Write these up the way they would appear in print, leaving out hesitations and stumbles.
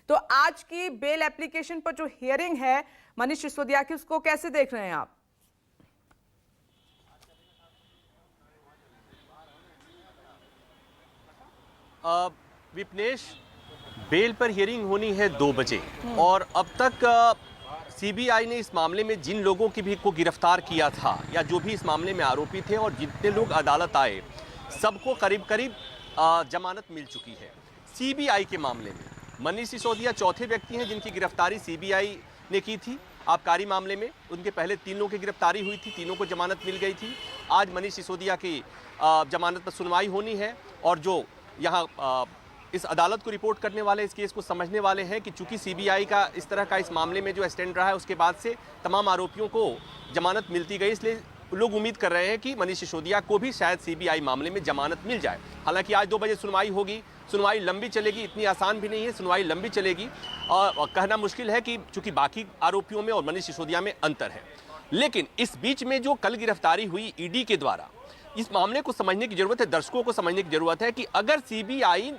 तो आज की बेल एप्लीकेशन पर जो हियरिंग है मनीष सिसोदिया की, उसको कैसे देख रहे हैं आप? विपनेश, बेल पर हियरिंग होनी है 2 बजे और अब तक सीबीआई ने इस मामले में जिन लोगों की भी को गिरफ्तार किया था या जो भी इस मामले में आरोपी थे और जितने लोग अदालत आए, सबको करीब करीब जमानत मिल चुकी है। सीबीआई के मामले में मनीष सिसोदिया चौथे व्यक्ति हैं जिनकी गिरफ्तारी सीबीआई ने की थी आबकारी मामले में। उनके पहले 3 लोगों की गिरफ्तारी हुई थी, तीनों को जमानत मिल गई थी। आज मनीष सिसोदिया की जमानत पर सुनवाई होनी है और जो यहाँ इस अदालत को रिपोर्ट करने वाले, इस केस को समझने वाले हैं कि चूंकि सीबीआई का इस तरह का इस मामले में जो स्टैंड रहा है, उसके बाद से तमाम आरोपियों को जमानत मिलती गई, इसलिए लोग उम्मीद कर रहे हैं कि मनीष सिसोदिया को भी शायद सीबीआई मामले में जमानत मिल जाए। हालांकि आज 2 बजे सुनवाई होगी, सुनवाई लंबी चलेगी, इतनी आसान भी नहीं है, सुनवाई लंबी चलेगी और कहना मुश्किल है कि चूंकि बाकी आरोपियों में और मनीष सिसोदिया में अंतर है। लेकिन इस बीच में जो कल गिरफ्तारी हुई ईडी के द्वारा, इस मामले को समझने की जरूरत है, दर्शकों को समझने की जरूरत है कि अगर सीबीआई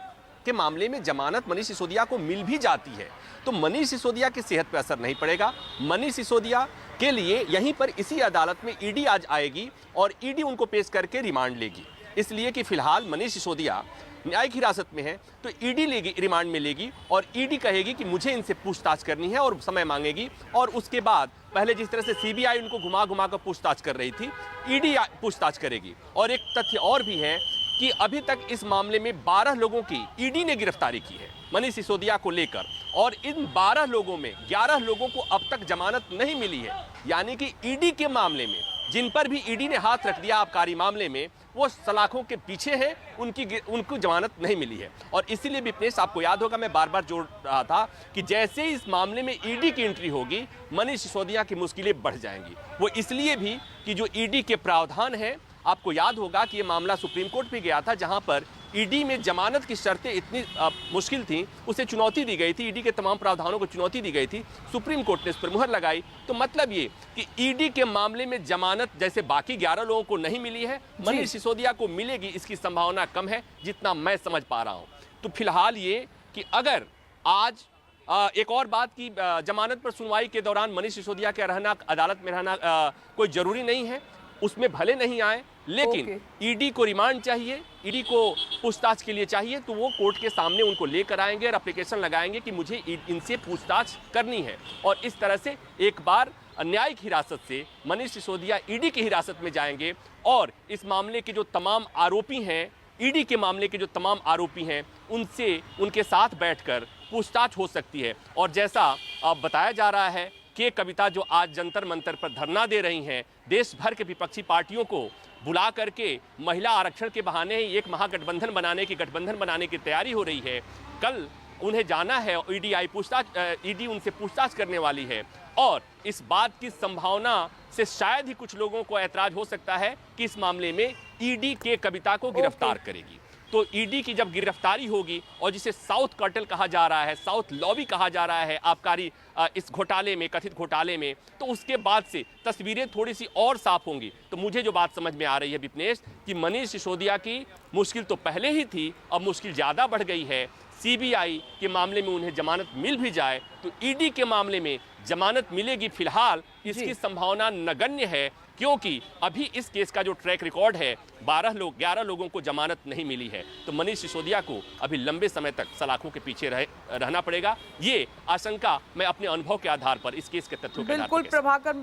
के मामले में जमानत मनीष सिसोदिया को मिल भी जाती है तो मनीष सिसोदिया की सेहत पर असर नहीं पड़ेगा। मनीष सिसोदिया के लिए यहीं पर इसी अदालत में ईडी आज आएगी और ईडी उनको पेश करके रिमांड लेगी, इसलिए कि फिलहाल मनीष सिसोदिया न्यायिक हिरासत में है तो ईडी लेगी, रिमांड में लेगी और ईडी कहेगी कि मुझे इनसे पूछताछ करनी है और समय मांगेगी। और उसके बाद पहले जिस तरह से सीबीआई उनको घुमा घुमा कर पूछताछ कर रही थी, ईडी पूछताछ करेगी। और एक तथ्य और भी है कि अभी तक इस मामले में 12 लोगों की ईडी ने गिरफ्तारी की है मनीष सिसोदिया को लेकर, और इन 12 लोगों में 11 लोगों को अब तक जमानत नहीं मिली है। यानी कि ईडी के मामले में जिन पर भी ईडी ने हाथ रख दिया आबकारी मामले में, वो सलाखों के पीछे हैं, उनको जमानत नहीं मिली है। और इसीलिए विपनेश, आपको याद होगा मैं बार बार जोड़ रहा था कि जैसे ही इस मामले में ईडी की एंट्री होगी, मनीष सिसोदिया की मुश्किलें बढ़ जाएंगी। वो इसलिए भी कि जो ईडी के प्रावधान हैं, आपको याद होगा कि ये मामला सुप्रीम कोर्ट भी गया था, जहां पर ईडी में जमानत की शर्तें इतनी मुश्किल थीं, उसे चुनौती दी गई थी, ईडी के तमाम प्रावधानों को चुनौती दी गई थी, सुप्रीम कोर्ट ने इस पर मुहर लगाई। तो मतलब ये कि ईडी के मामले में जमानत जैसे बाकी 11 लोगों को नहीं मिली है, मनीष सिसोदिया को मिलेगी, इसकी संभावना कम है, जितना मैं समझ पा रहा हूँ। तो फिलहाल ये कि अगर आज एक और बात की जमानत पर सुनवाई के दौरान मनीष सिसोदिया के रहना, अदालत में रहना कोई जरूरी नहीं है, उसमें भले नहीं आए, लेकिन ईडी को रिमांड चाहिए, ईडी को पूछताछ के लिए चाहिए, तो वो कोर्ट के सामने उनको लेकर आएंगे और एप्लीकेशन लगाएंगे कि मुझे इनसे पूछताछ करनी है। और इस तरह से एक बार न्यायिक हिरासत से मनीष सिसोदिया ईडी की हिरासत में जाएंगे और इस मामले के जो तमाम आरोपी हैं, ईडी के मामले के जो तमाम आरोपी हैं, उनसे उनके साथ बैठकर पूछताछ हो सकती है। और जैसा बताया जा रहा है कि कविता जो आज जंतर मंतर पर धरना दे रही हैं, देश भर के विपक्षी पार्टियों को बुला करके महिला आरक्षण के बहाने ही एक महागठबंधन बनाने की तैयारी हो रही है। कल उन्हें जाना है, ईडी उनसे पूछताछ करने वाली है और इस बात की संभावना से शायद ही कुछ लोगों को ऐतराज हो सकता है कि इस मामले में ईडी के कविता को गिरफ्तार करेगी। तो ईडी की जब गिरफ्तारी होगी और जिसे साउथ कार्टेल कहा जा रहा है, साउथ लॉबी कहा जा रहा है आबकारी इस घोटाले में, कथित घोटाले में, तो उसके बाद से तस्वीरें थोड़ी सी और साफ होंगी। तो मुझे जो बात समझ में आ रही है विपनेश, कि मनीष सिसोदिया की मुश्किल तो पहले ही थी, अब मुश्किल ज़्यादा बढ़ गई है। सीबीआई के मामले में उन्हें जमानत मिल भी जाए तो ईडी के मामले में जमानत मिलेगी, फिलहाल इसकी संभावना नगण्य है, क्योंकि अभी इस केस का जो ट्रैक रिकॉर्ड है, 11 लोगों को जमानत नहीं मिली है। तो मनीष सिसोदिया को अभी लंबे समय तक सलाखों के पीछे रहना पड़ेगा। ये आशंका मैं अपने अनुभव के आधार पर, इस केस के तथ्यों के आधार पर बिल्कुल प्रभाकर